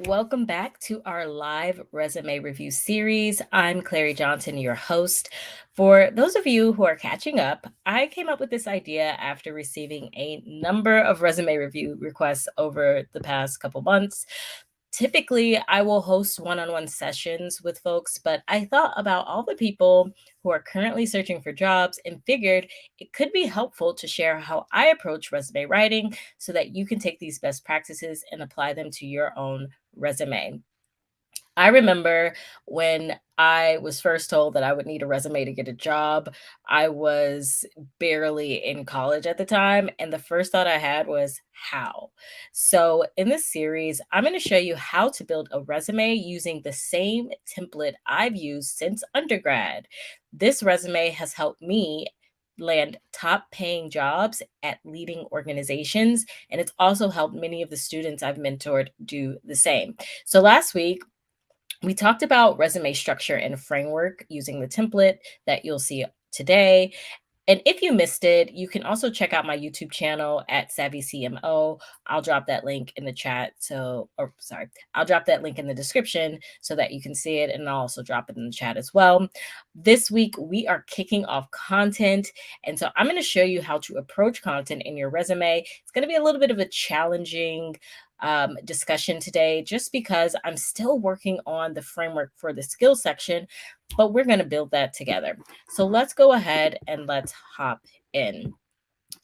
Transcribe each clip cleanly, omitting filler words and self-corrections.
Welcome back to our live resume review series. I'm Clary Johnson, your host. For those of you who are catching up, I came up with this idea after receiving a number of resume review requests over the past couple months. Typically, I will host one on one sessions with folks, but I thought about all the people who are currently searching for jobs and figured it could be helpful to share how I approach resume writing so that you can take these best practices and apply them to your own resume. I remember when I was first told that I would need a resume to get a job. I was barely in college at the time, and the first thought I had was, how? So, in this series, I'm going to show you how to build a resume using the same template I've used since undergrad. This resume has helped me land top paying jobs at leading organizations, and it's also helped many of the students I've mentored do the same. So, last week, we talked about resume structure and framework using the template that you'll see today. And if you missed it, you can also check out my YouTube channel at Savvy CMO. I'll drop that link in the chat. I'll drop that link in the description so that you can see it. And I'll also drop it in the chat as well. This week, we are kicking off content. And so I'm going to show you how to approach content in your resume. It's going to be a little bit of a challenging discussion today, just because I'm still working on the framework for the skills section, but we're going to build that together. So let's go ahead and let's hop in.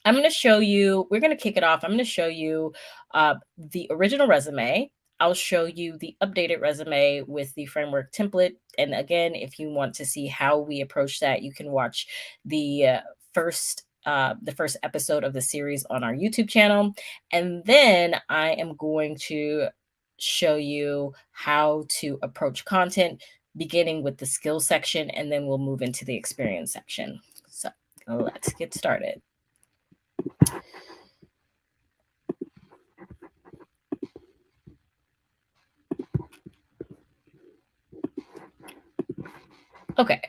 I'm going to show you, we're going to kick it off. I'm going to show you the original resume. I'll show you the updated resume with the framework template. And again, if you want to see how we approach that, you can watch the first episode of the series on our YouTube channel. And then I am going to show you how to approach content, beginning with the skills section, and then we'll move into the experience section. So let's get started. Okay,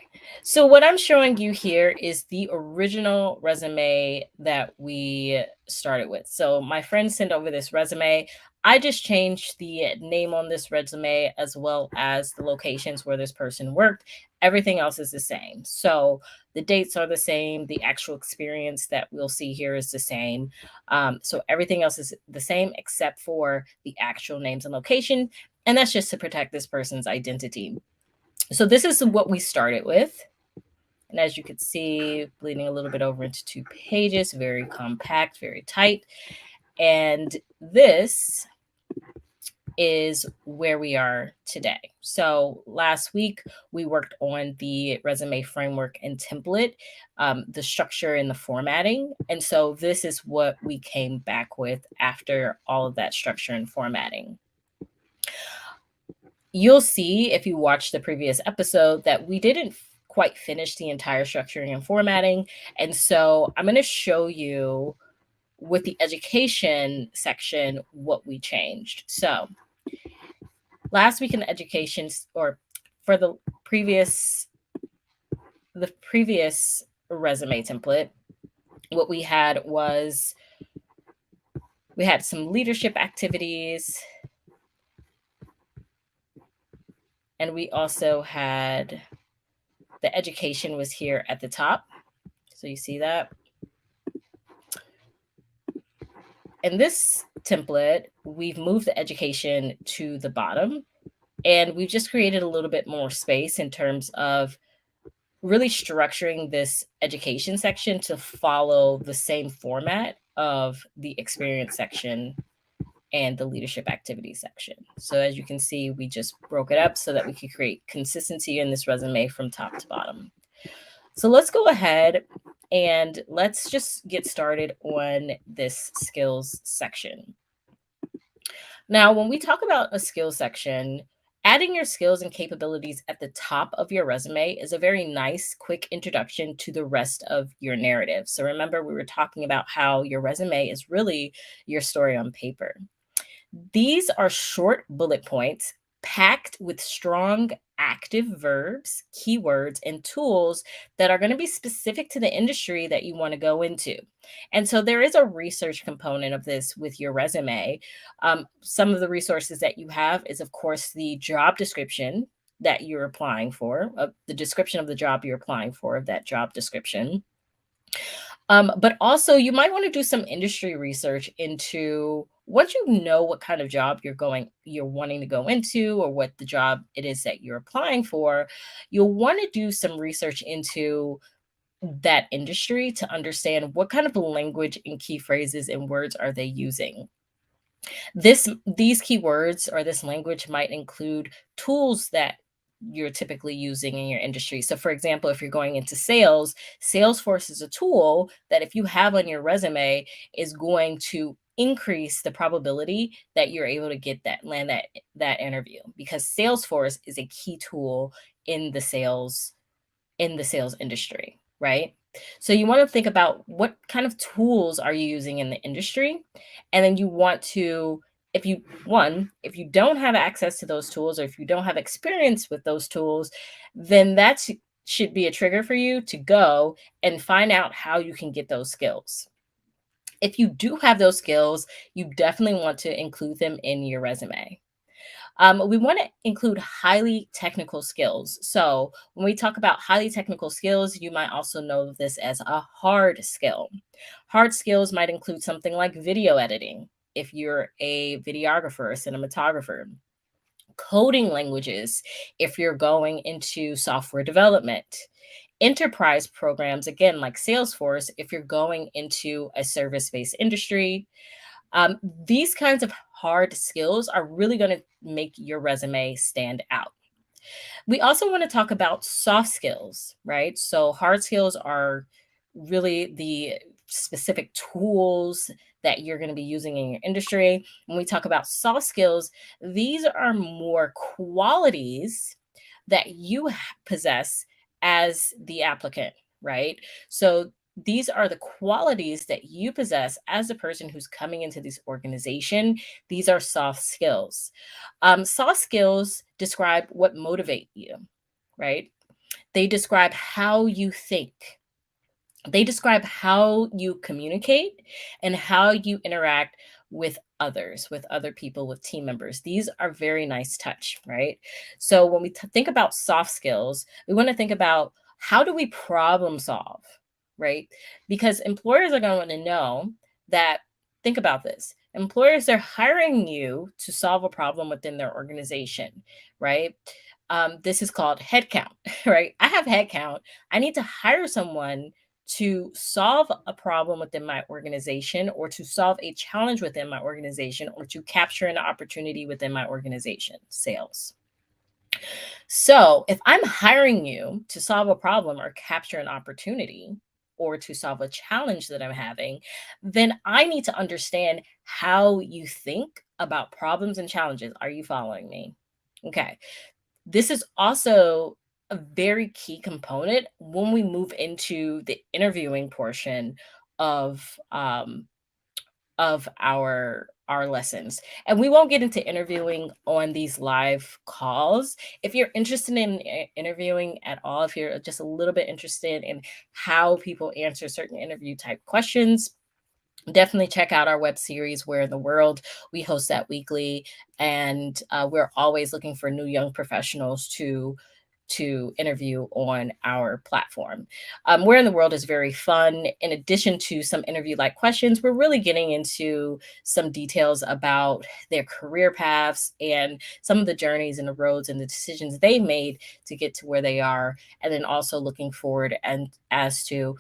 so what I'm showing you here is the original resume that we started with. So my friend sent over this resume. I just changed the name on this resume as well as the locations where this person worked. Everything else is the same. So the dates are the same. The actual experience that we'll see here is the same. So everything else is the same except for the actual names and location. And that's just to protect this person's identity. So this is what we started with. And as you can see, bleeding a little bit over into 2 pages, very compact, very tight. And this is where we are today. So last week, we worked on the resume framework and template, the structure and the formatting. And so this is what we came back with after all of that structure and formatting. You'll see if you watch the previous episode that we didn't quite finish the entire structuring and formatting. And so I'm going to show you with the education section what we changed. So last week in the education, or for the previous resume template, what we had was we had some leadership activities, and we also had the education was here at the top. So you see that. In this template, we've moved the education to the bottom, and we've just created a little bit more space in terms of really structuring this education section to follow the same format of the experience section and the leadership activity section. So as you can see, we just broke it up so that we could create consistency in this resume from top to bottom. So let's go ahead and let's just get started on this skills section. Now, when we talk about a skills section, adding your skills and capabilities at the top of your resume is a very nice, quick introduction to the rest of your narrative. So remember, we were talking about how your resume is really your story on paper. These are short bullet points packed with strong active verbs, keywords, and tools that are going to be specific to the industry that you want to go into. And so there is a research component of this with your resume. Some of the resources that you have is, of course, the job description that you're applying for, the description of the job you're applying for, of that job description. But also, you might want to do some industry research into, once you know what kind of job you're wanting to go into, or what the job it is that you're applying for. You'll want to do some research into that industry to understand what kind of language and key phrases and words are they using. These keywords or this language might include tools that you're typically using in your industry. So for example, if you're going into sales, Salesforce is a tool that, if you have on your resume, is going to increase the probability that you're able to get that interview, because Salesforce is a key tool in the sales industry, right? So you want to think about what kind of tools are you using in the industry, and then you want to, if you don't have access to those tools, or if you don't have experience with those tools, then should be a trigger for you to go and find out how you can get those skills. If you do have those skills, you definitely want to include them in your resume. We want to include highly technical skills. So, when we talk about highly technical skills, you might also know this as a hard skill. Hard skills might include something like video editing, if you're a videographer or cinematographer, coding languages, if you're going into software development, enterprise programs, again, like Salesforce, if you're going into a service based industry. These kinds of hard skills are really going to make your resume stand out. We also want to talk about soft skills, right? So, hard skills are really the specific tools that you're going to be using in your industry. When we talk about soft skills, these are more qualities that you possess as the applicant, right? So, these are the qualities that you possess as a person who's coming into this organization. These are soft skills. Soft skills describe what motivate you, right? They describe how you think. They describe how you communicate and how you interact with other people, with team members. These are very nice touch, right? So when we think about soft skills, we want to think about, how do we problem solve, right? Because employers are going to know that, think about this. Employers are hiring you to solve a problem within their organization, right? This is called headcount, right? I have headcount. I need to hire someone to solve a problem within my organization, or to solve a challenge within my organization, or to capture an opportunity within my organization, sales. So if I'm hiring you to solve a problem or capture an opportunity, or to solve a challenge that I'm having, then I need to understand how you think about problems and challenges. Are you following me? Okay. This is also a very key component when we move into the interviewing portion of our lessons. And we won't get into interviewing on these live calls. If you're interested in interviewing at all, if you're just a little bit interested in how people answer certain interview type questions, definitely check out our web series, Where in the World. We host that weekly, and we're always looking for new young professionals to interview on our platform. Where in the World is very fun. In addition to some interview like questions, we're really getting into some details about their career paths and some of the journeys and the roads and the decisions they made to get to where they are. And then also looking forward and as to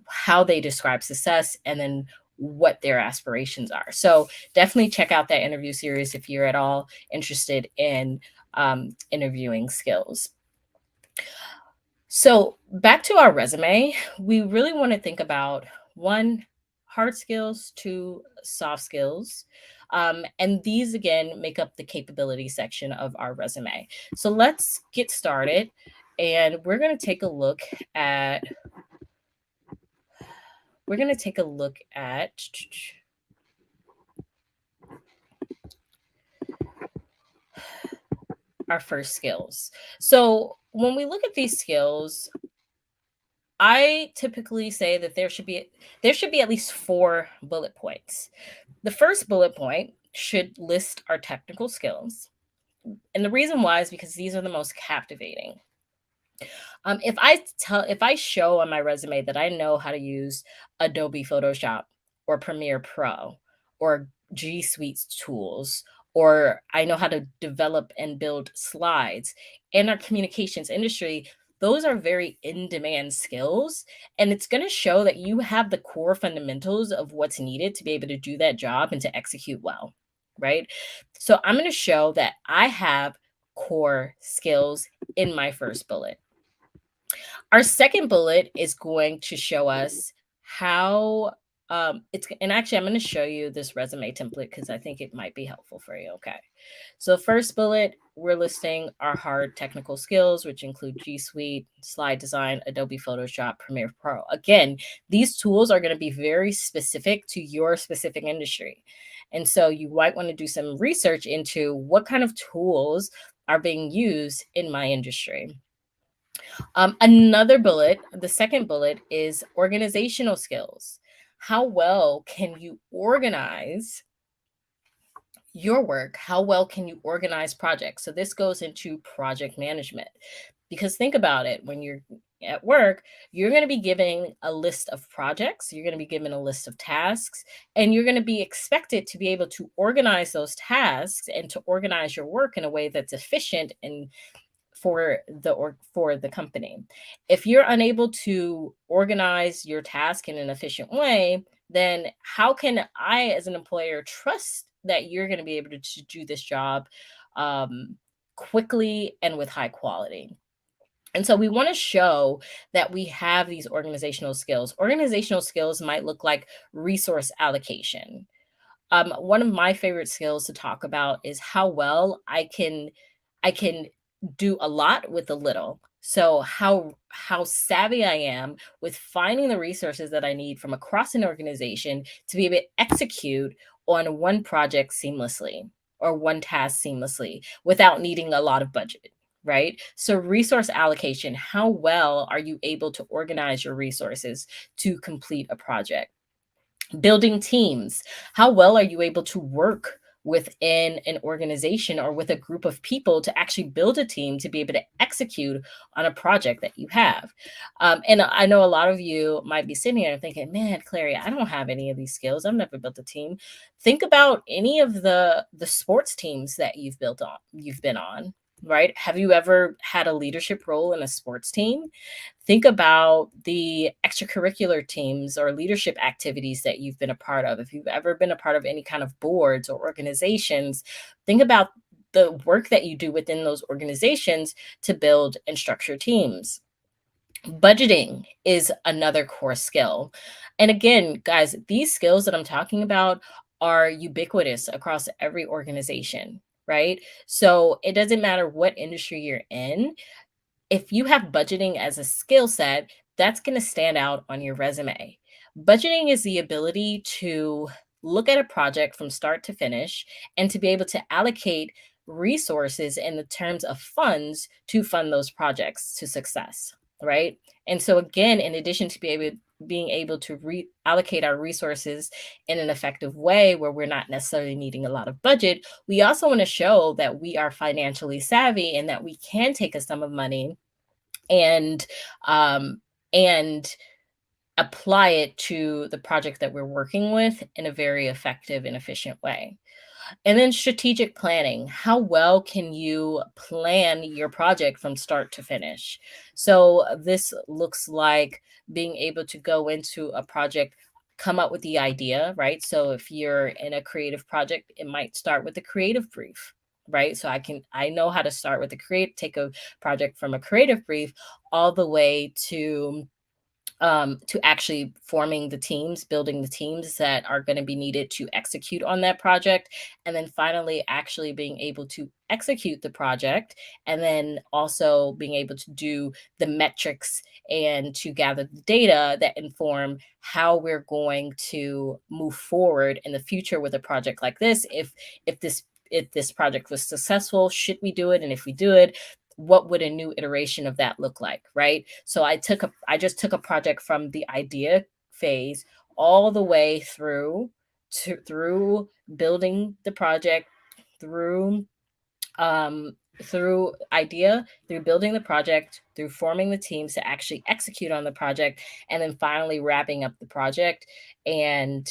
how they describe success, and then what their aspirations are. So definitely check out that interview series if you're at all interested in interviewing skills. So back to our resume, we really want to think about, one, hard skills, two, soft skills. And these again make up the capability section of our resume. So let's get started. And at we're going to take a look at our first skills. So when we look at these skills, I typically say that there should be at least 4 bullet points. The first bullet point should list our technical skills. And the reason why is because these are the most captivating. If I show on my resume that I know how to use Adobe Photoshop or Premiere Pro or G Suite tools, or I know how to develop and build slides in our communications industry, those are very in demand skills. And it's going to show that you have the core fundamentals of what's needed to be able to do that job and to execute well. Right. So I'm going to show that I have core skills in my first bullet. Our second bullet is going to show us how it's and actually I'm going to show you this resume template because I think it might be helpful for you. Okay. So first bullet, we're listing our hard technical skills, which include G Suite, slide design, Adobe Photoshop, Premiere Pro. Again, these tools are going to be very specific to your specific industry. And so you might want to do some research into what kind of tools are being used in my industry. Another bullet, the second bullet is organizational skills. How well can you organize your work? How well can you organize projects? So this goes into project management. Because think about it, when you're at work, you're going to be given a list of projects, you're going to be given a list of tasks, and you're going to be expected to be able to organize those tasks and to organize your work in a way that's efficient and for the company. If you're unable to organize your task in an efficient way, then how can I, as an employer, trust that you're going to be able to do this job um, quickly and with high quality? And so we want to show that we have these organizational skills. Organizational skills might look like resource allocation. One of my favorite skills to talk about is how well I can do a lot with a little. So how savvy I am with finding the resources that I need from across an organization to be able to execute on one project seamlessly or one task seamlessly without needing a lot of budget. Right. So, resource allocation, how well are you able to organize your resources to complete a project? Building teams, how well are you able to work within an organization or with a group of people to actually build a team to be able to execute on a project that you have? And I know a lot of you might be sitting here thinking, man, Clary, I don't have any of these skills, I've never built a team. Think about any of the sports teams that you've been on. Right, have you ever had a leadership role in a sports team? Think about the extracurricular teams or leadership activities that you've been a part of. If you've ever been a part of any kind of boards or organizations, think about the work that you do within those organizations to build and structure teams. Budgeting is another core skill. And again, guys, these skills that I'm talking about are ubiquitous across every organization, right? So it doesn't matter what industry you're in, if you have budgeting as a skill set, that's going to stand out on your resume. Budgeting is the ability to look at a project from start to finish and to be able to allocate resources in the terms of funds to fund those projects to success, right? And so again, in addition to being able to reallocate our resources in an effective way where we're not necessarily needing a lot of budget, we also want to show that we are financially savvy and that we can take a sum of money and um, and apply it to the project that we're working with in a very effective and efficient way. And then strategic planning. How well can you plan your project from start to finish? So this looks like being able to go into a project, come up with the idea, right? So if you're in a creative project, it might start with a creative brief, right? So I know how to start with take a project from a creative brief all the way to actually forming the teams, building the teams that are going to be needed to execute on that project. And then finally, actually being able to execute the project and then also being able to do the metrics and to gather the data that inform how we're going to move forward in the future with a project like this. If this if this project was successful, should we do it? And if we do it, what would a new iteration of that look like, right? So I just took a project from the idea phase all the way through building the project, through through idea, through building the project, through forming the teams to actually execute on the project, and then finally wrapping up the project and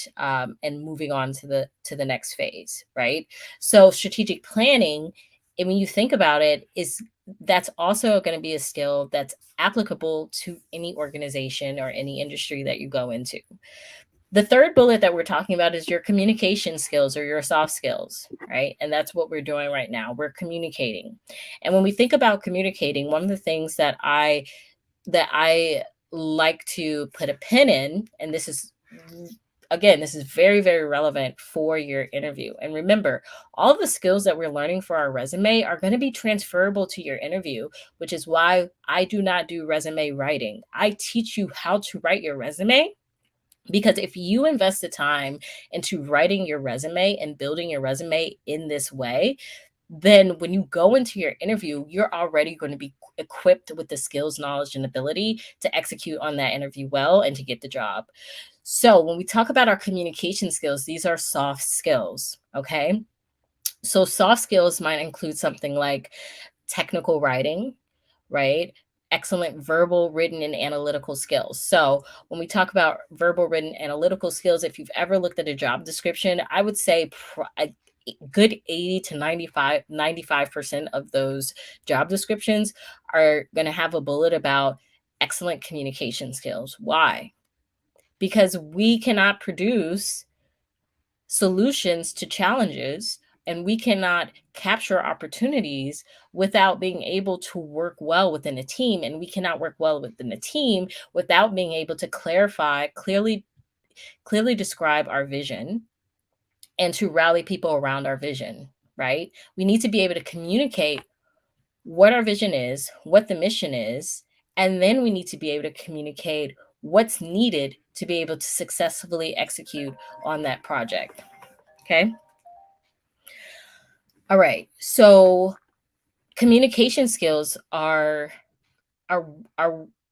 moving on to the next phase, right? So strategic planning, and when you think about it, is that's also going to be a skill that's applicable to any organization or any industry that you go into. The third bullet that we're talking about is your communication skills or your soft skills, right? And that's what we're doing right now. We're communicating. And when we think about communicating, one of the things that I like to put a pin in, and this is again, this is very, very relevant for your interview. And remember, all of the skills that we're learning for our resume are going to be transferable to your interview, which is why I do not do resume writing. I teach you how to write your resume, because if you invest the time into writing your resume and building your resume in this way, then when you go into your interview, you're already going to be equipped with the skills, knowledge, and ability to execute on that interview well and to get the job. So when we talk about our communication skills, these are soft skills, okay? So soft skills might include something like technical writing, right? Excellent verbal, written, and analytical skills. So when we talk about verbal, written, analytical skills, if you've ever looked at a job description, I would say a good 80 to 95% of those job descriptions are going to have a bullet about excellent communication skills. Why? Because we cannot produce solutions to challenges, and we cannot capture opportunities without being able to work well within a team, and we cannot work well within a team without being able to clearly describe our vision and to rally people around our vision, right? We need to be able to communicate what our vision is, what the mission is, and then we need to be able to communicate what's needed to be able to successfully execute on that project. Okay. All right. So communication skills are are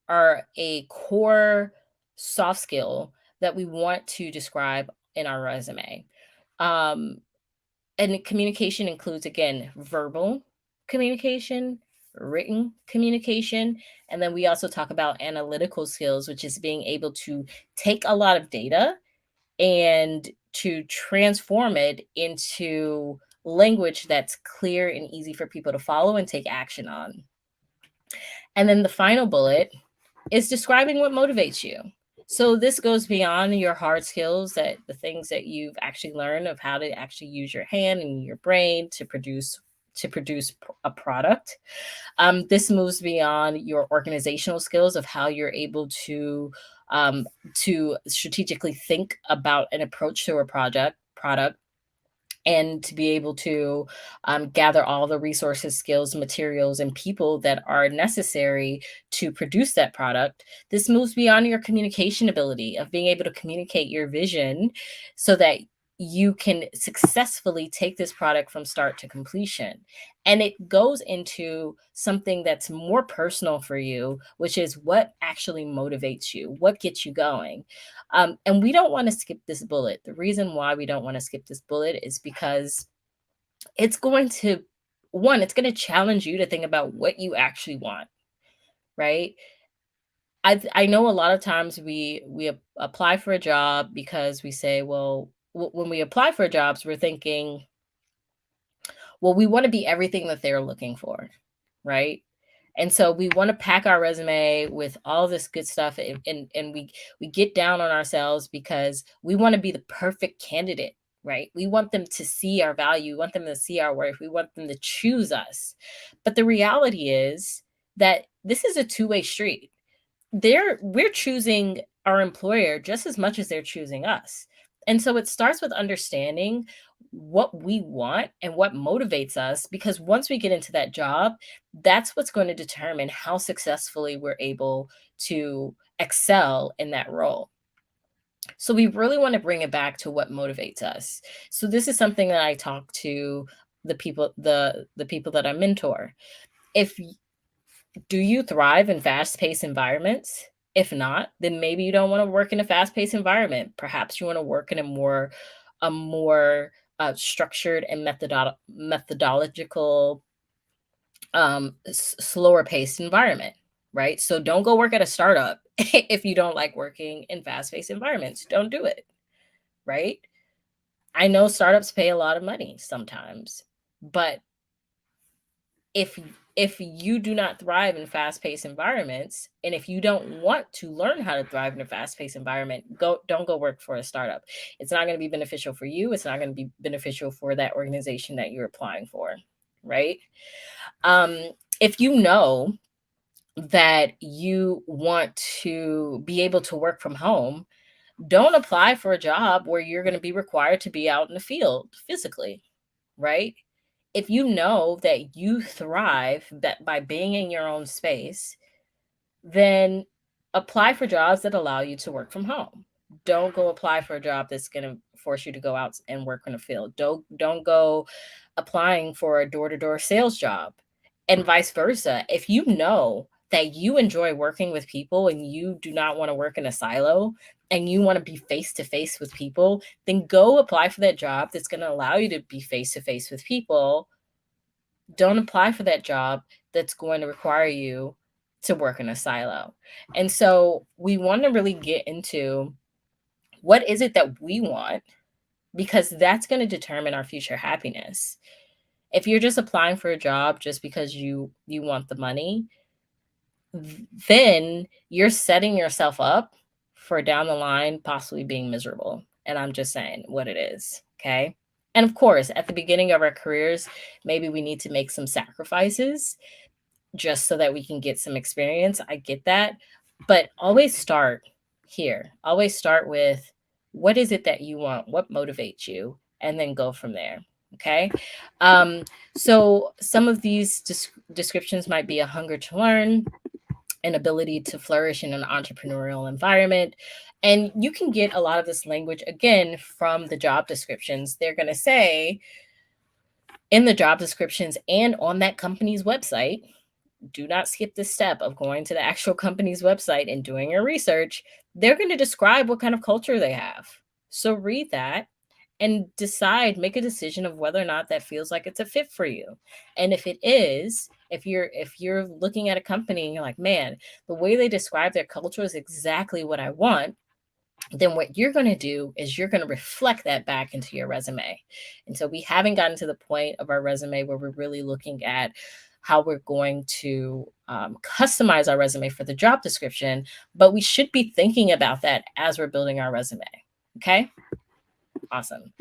are a core soft skill that we want to describe in our resume. Um, and communication includes, again, verbal communication, written communication, and then we also talk about analytical skills, which is being able to take a lot of data and to transform it into language that's clear and easy for people to follow and take action on. And then the final bullet is describing what motivates you. So this goes beyond your hard skills, that the things that you've actually learned of how to actually use your hand and your brain to produce a product. This moves beyond your organizational skills of how you're able to strategically think about an approach to a product, and to be able to gather all the resources, skills, materials, and people that are necessary to produce that product. This moves beyond your communication ability of being able to communicate your vision so that you can successfully take this product from start to completion. And it goes into something that's more personal for you, which is what actually motivates you, what gets you going. And we don't want to skip this bullet. The reason why we don't want to skip this bullet is because it's going to, one, it's going to challenge you to think about what you actually want, right? I know a lot of times we apply for a job because we say, well, when we apply for jobs, we're thinking, well, we want to be everything that they're looking for, right? And so we want to pack our resume with all this good stuff, and we get down on ourselves because we want to be the perfect candidate, right? We want them to see our value, we want them to see our worth, we want them to choose us. But the reality is that this is a two-way street. We're choosing our employer just as much as they're choosing us. And so it starts with understanding what we want and what motivates us, because once we get into that job, that's what's going to determine how successfully we're able to excel in that role. So we really want to bring it back to what motivates us. So this is something that I talk to the people that I mentor. If Do you thrive in fast-paced environments? If not, then maybe you don't want to work in a fast-paced environment. Perhaps you want to work in a more structured and methodological, slower paced environment, right? So don't go work at a startup if you don't like working in fast-paced environments. Don't do it, right? I know startups pay a lot of money sometimes, but if if you do not thrive in fast-paced environments, and if you don't want to learn how to thrive in a fast-paced environment, don't go work for a startup. It's not going to be beneficial for you. It's not going to be beneficial for that organization that you're applying for, right? um, if you know that you want to be able to work from home, don't apply for a job where you're going to be required to be out in the field physically, right? If you know that you thrive that by being in your own space, then apply for jobs that allow you to work from home. Don't go apply for a job that's going to force you to go out and work in a field. Don't go applying for a door-to-door sales job, and vice versa. If you know that you enjoy working with people and you do not want to work in a silo and you want to be face to face with people, then go apply for that job that's going to allow you to be face to face with people. Don't apply for that job that's going to require you to work in a silo. And so we want to really get into what is it that we want, because that's going to determine our future happiness. If you're just applying for a job just because you want the money, then you're setting yourself up for down the line possibly being miserable. And I'm just saying what it is, okay? And of course, at the beginning of our careers, maybe we need to make some sacrifices just so that we can get some experience. I get that. But always start here. Always start with what is it that you want? What motivates you? And then go from there. Okay. So some of these descriptions might be a hunger to learn, an ability to flourish in an entrepreneurial environment. And you can get a lot of this language again from the job descriptions. They're going to say in the job descriptions and on that company's website, do not skip the step of going to the actual company's website and doing your research. They're going to describe what kind of culture they have. So read that and decide, make a decision of whether or not that feels like it's a fit for you. And if it is, if you're looking at a company and you're like, man, the way they describe their culture is exactly what I want, then what you're going to do is you're going to reflect that back into your resume. And so we haven't gotten to the point of our resume where we're really looking at how we're going to customize our resume for the job description, but we should be thinking about that as we're building our resume. Okay. Awesome.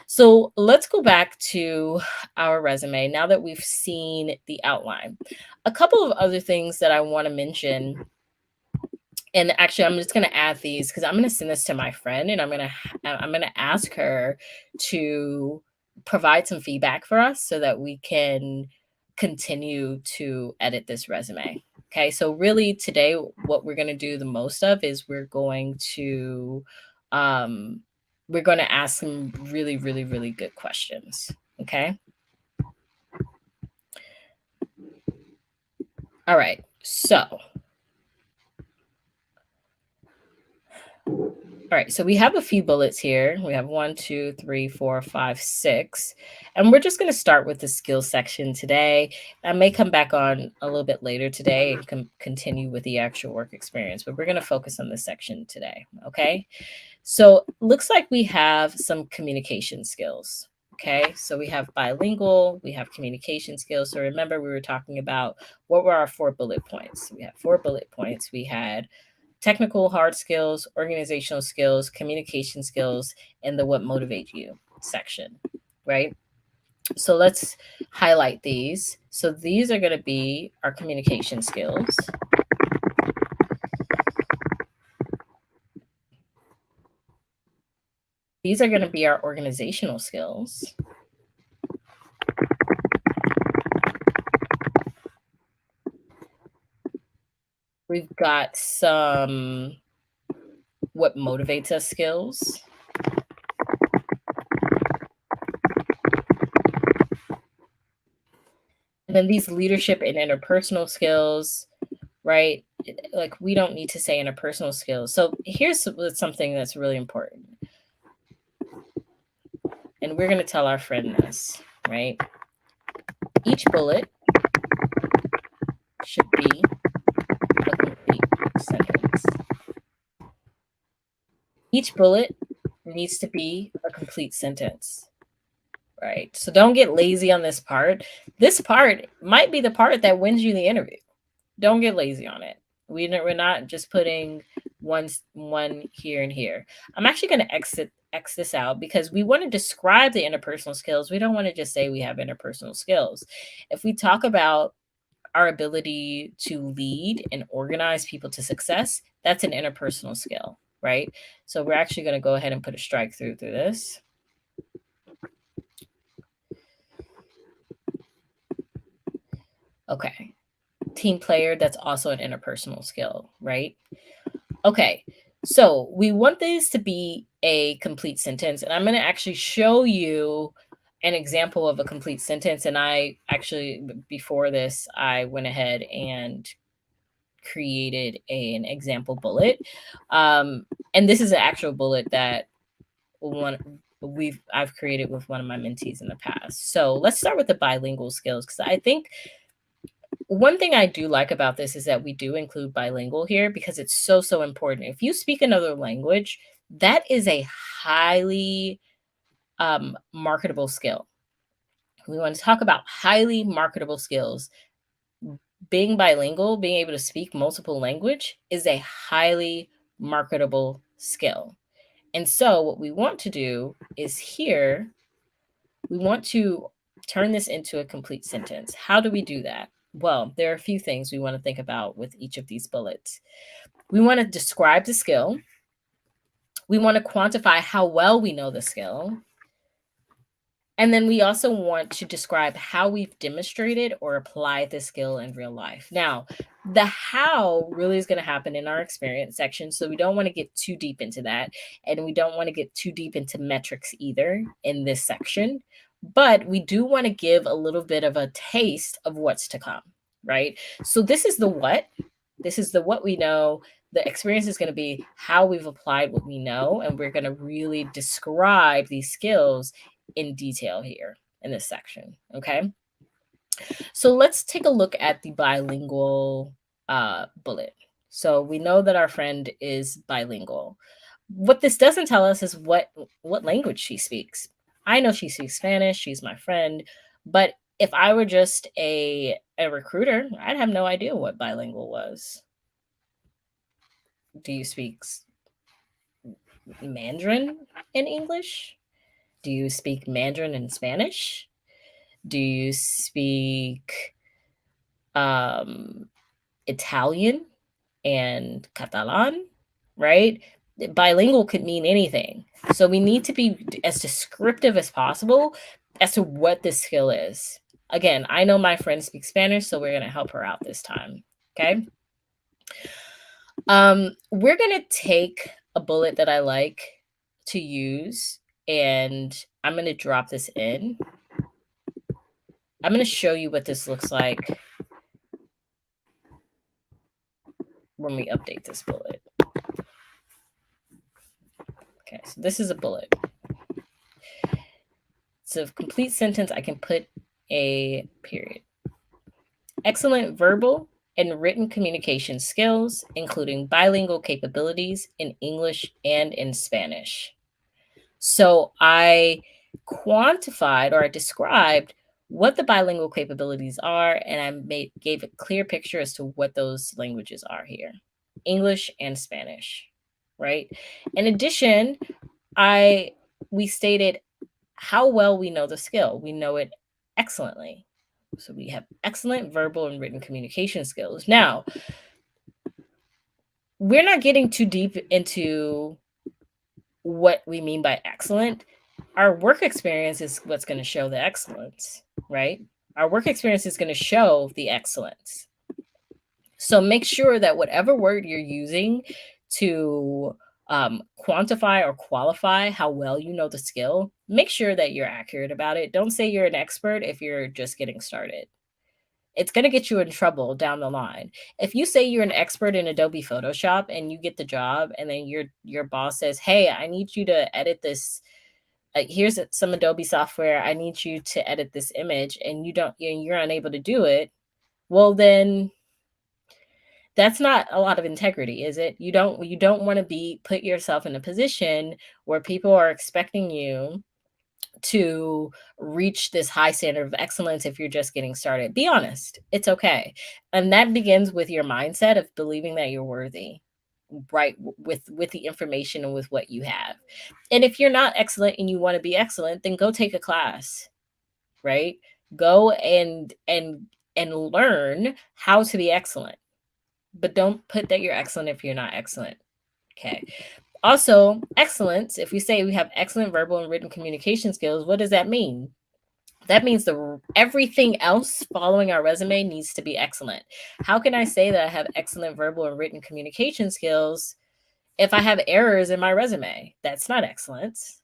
So let's go back to our resume now that we've seen the outline. A couple of other things that I want to mention, and actually I'm just going to add these because I'm going to send this to my friend and I'm going to ask her to provide some feedback for us so that we can continue to edit this resume. Okay, so really today what we're going to do the most of is we're going to ask some really, really, really good questions. Okay. All right. So all right, so we have a few bullets here. We have 1, 2, 3, 4, 5, 6. And we're just going to start with the skills section today. I may come back on a little bit later today and continue with the actual work experience, but we're going to focus on this section today. Okay. So looks like we have some communication skills. Okay. So we have bilingual, we have communication skills. So remember, we were talking about what were our 4 bullet points. We had 4 bullet points. We had technical hard skills, organizational skills, communication skills, and the what motivate you section, right? So let's highlight these. So these are going to be our communication skills. These are going to be our organizational skills. We've got some what motivates us skills. And then these leadership and interpersonal skills, right? Like we don't need to say interpersonal skills. So here's something that's really important. And we're going to tell our friend this, right? Each bullet should be a complete sentence. Each bullet needs to be a complete sentence, right? So don't get lazy on this part. This part might be the part that wins you the interview. Don't get lazy on it. We're not just putting one here and here. I'm actually going to X this out because we want to describe the interpersonal skills. We don't want to just say we have interpersonal skills. If we talk about our ability to lead and organize people to success, that's an interpersonal skill, right? So we're actually going to go ahead and put a strike through this. Okay. Team player, that's also an interpersonal skill, right? Okay. So we want this to be a complete sentence, and I'm going to actually show you an example of a complete sentence. And I actually, before this, I went ahead and created an example bullet. And this is an actual bullet that I've created with one of my mentees in the past. So let's start with the bilingual skills, because I think one thing I do like about this is that we do include bilingual here because it's so important. If you speak another language, that is a highly marketable skill. We want to talk about highly marketable skills. Being bilingual, being able to speak multiple language is a highly marketable skill. And so what we want to do is here, we want to turn this into a complete sentence. How do we do that? Well, there are a few things we want to think about with each of these bullets. We want to describe the skill. We want to quantify how well we know the skill. And then we also want to describe how we've demonstrated or applied the skill in real life. Now, the how really is going to happen in our experience section. So we don't want to get too deep into that. And we don't want to get too deep into metrics either in this section. But we do want to give a little bit of a taste of what's to come, right? So this is the what. This is the what we know. The experience is going to be how we've applied what we know. And we're going to really describe these skills in detail here in this section. Okay. So let's take a look at the bilingual bullet. So we know that our friend is bilingual. What this doesn't tell us is what language she speaks. I know she speaks Spanish. She's my friend. But if I were just a recruiter, I'd have no idea what bilingual was. Do you speak Mandarin in English? Do you speak Mandarin in Spanish? Do you speak Italian and Catalan? Right? Bilingual could mean anything. So we need to be as descriptive as possible as to what this skill is. Again, I know my friend speaks Spanish, so we're going to help her out this time. Okay. We're going to take a bullet that I like to use, and I'm going to drop this in. I'm going to show you what this looks like when we update this bullet. Okay, so this is a bullet. It's a complete sentence. I can put a period. Excellent verbal and written communication skills, including bilingual capabilities in English and in Spanish. So I quantified, or I described what the bilingual capabilities are, and I gave a clear picture as to what those languages are here: English and Spanish, right? In addition, we stated how well we know the skill. We know it excellently. So we have excellent verbal and written communication skills. Now, we're not getting too deep into what we mean by excellent. Our work experience is what's going to show the excellence, right? Our work experience is going to show the excellence. So make sure that whatever word you're using to quantify or qualify how well you know the skill, make sure that you're accurate about it. Don't say you're an expert if you're just getting started. It's going to get you in trouble down the line. If you say you're an expert in Adobe Photoshop and you get the job, and then your boss says, "Hey, I need you to edit this. Here's some Adobe software. I need you to edit this image," and you're unable to do it. Well, then that's not a lot of integrity, is it? You don't want to be put yourself in a position where people are expecting you to reach this high standard of excellence if you're just getting started. Be honest. It's okay. And that begins with your mindset of believing that you're worthy, right? With the information and with what you have. And if you're not excellent and you want to be excellent, then go take a class, right? Go and learn how to be excellent. But don't put that you're excellent if you're not excellent. Okay. Also, excellence, if we say we have excellent verbal and written communication skills, what does that mean? That means everything else following our resume needs to be excellent. How can I say that I have excellent verbal and written communication skills if I have errors in my resume? That's not excellence,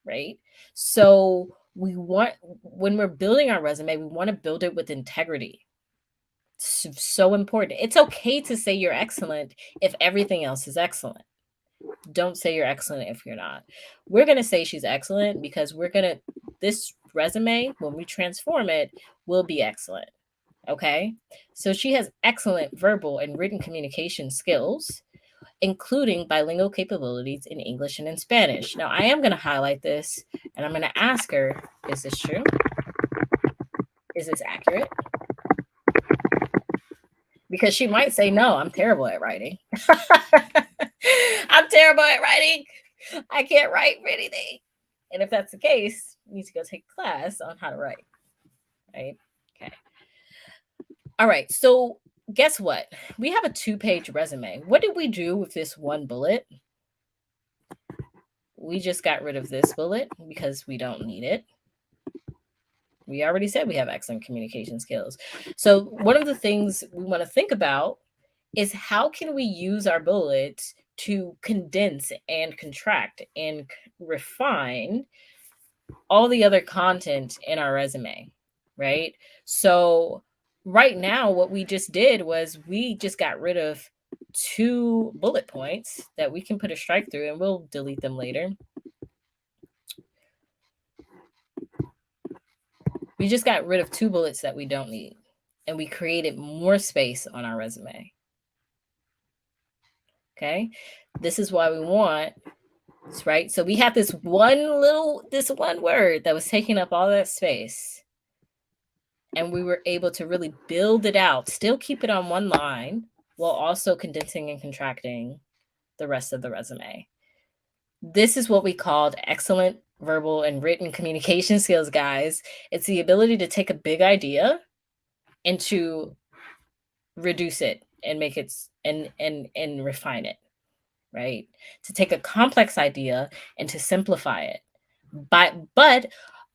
right? So when we're building our resume, we want to build it with integrity. So important. It's okay to say you're excellent if everything else is excellent. Don't say you're excellent if you're not. We're going to say she's excellent because this resume, when we transform it, will be excellent. Okay. So she has excellent verbal and written communication skills, including bilingual capabilities in English and in Spanish. Now, I am going to highlight this and I'm going to ask her, is this true? Is this accurate? Because she might say, no, I'm terrible at writing. I'm terrible at writing. I can't write for anything. And if that's the case, you need to go take a class on how to write. Right? Okay. All right. So guess what? We have a 2-page resume. What did we do with this one bullet? We just got rid of this bullet because we don't need it. We already said we have excellent communication skills. So one of the things we want to think about is how can we use our bullets to condense and contract and refine all the other content in our resume, right? So right now, what we just did was we just got rid of 2 bullet points that we can put a strike through, and we'll delete them later. We just got rid of 2 bullets that we don't need, and we created more space on our resume. Okay. This is why we want, right? So we have this one word that was taking up all that space. And we were able to really build it out, still keep it on one line while also condensing and contracting the rest of the resume. This is what we called excellent verbal and written communication skills, guys. It's the ability to take a big idea and to reduce it and make it and refine it, right? To take a complex idea and to simplify it. But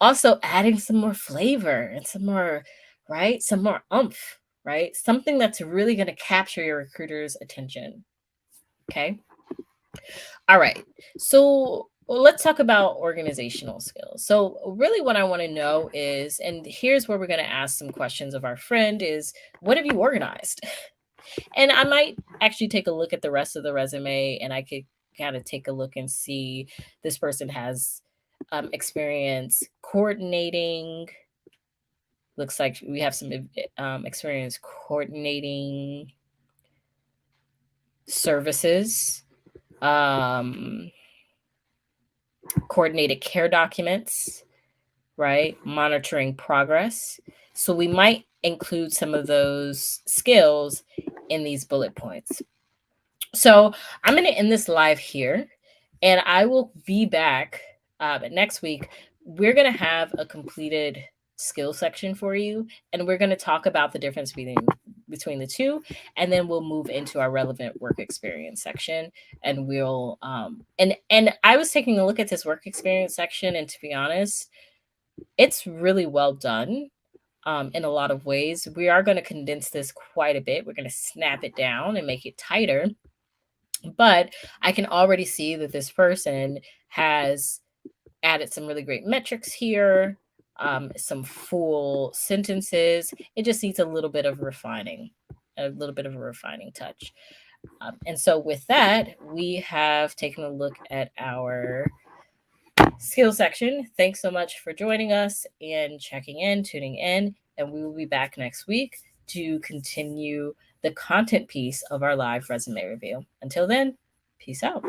also adding some more flavor and some more, right? Some more oomph, right? Something that's really going to capture your recruiter's attention. Okay. All right. So let's talk about organizational skills. So really what I want to know is, and here's where we're going to ask some questions of our friend is, what have you organized? And I might actually take a look at the rest of the resume and I could kind of take a look and see this person has experience coordinating. Looks like we have some experience coordinating services, coordinated care documents, right? Monitoring progress. So we might include some of those skills in these bullet points. So I'm going to end this live here and I will be back next week. We're going to have a completed skill section for you and we're going to talk about the difference between the two, and then we'll move into our relevant work experience section and we'll and I was taking a look at this work experience section, and to be honest, it's really well done. In a lot of ways, we are going to condense this quite a bit. We're going to snap it down and make it tighter. But I can already see that this person has added some really great metrics here. some full sentences. It just needs a little bit of refining, a little bit of a refining touch. And so with that, we have taken a look at our skill section. Thanks so much for joining us and checking in, tuning in, and we will be back next week to continue the content piece of our live resume review. Until then, peace out.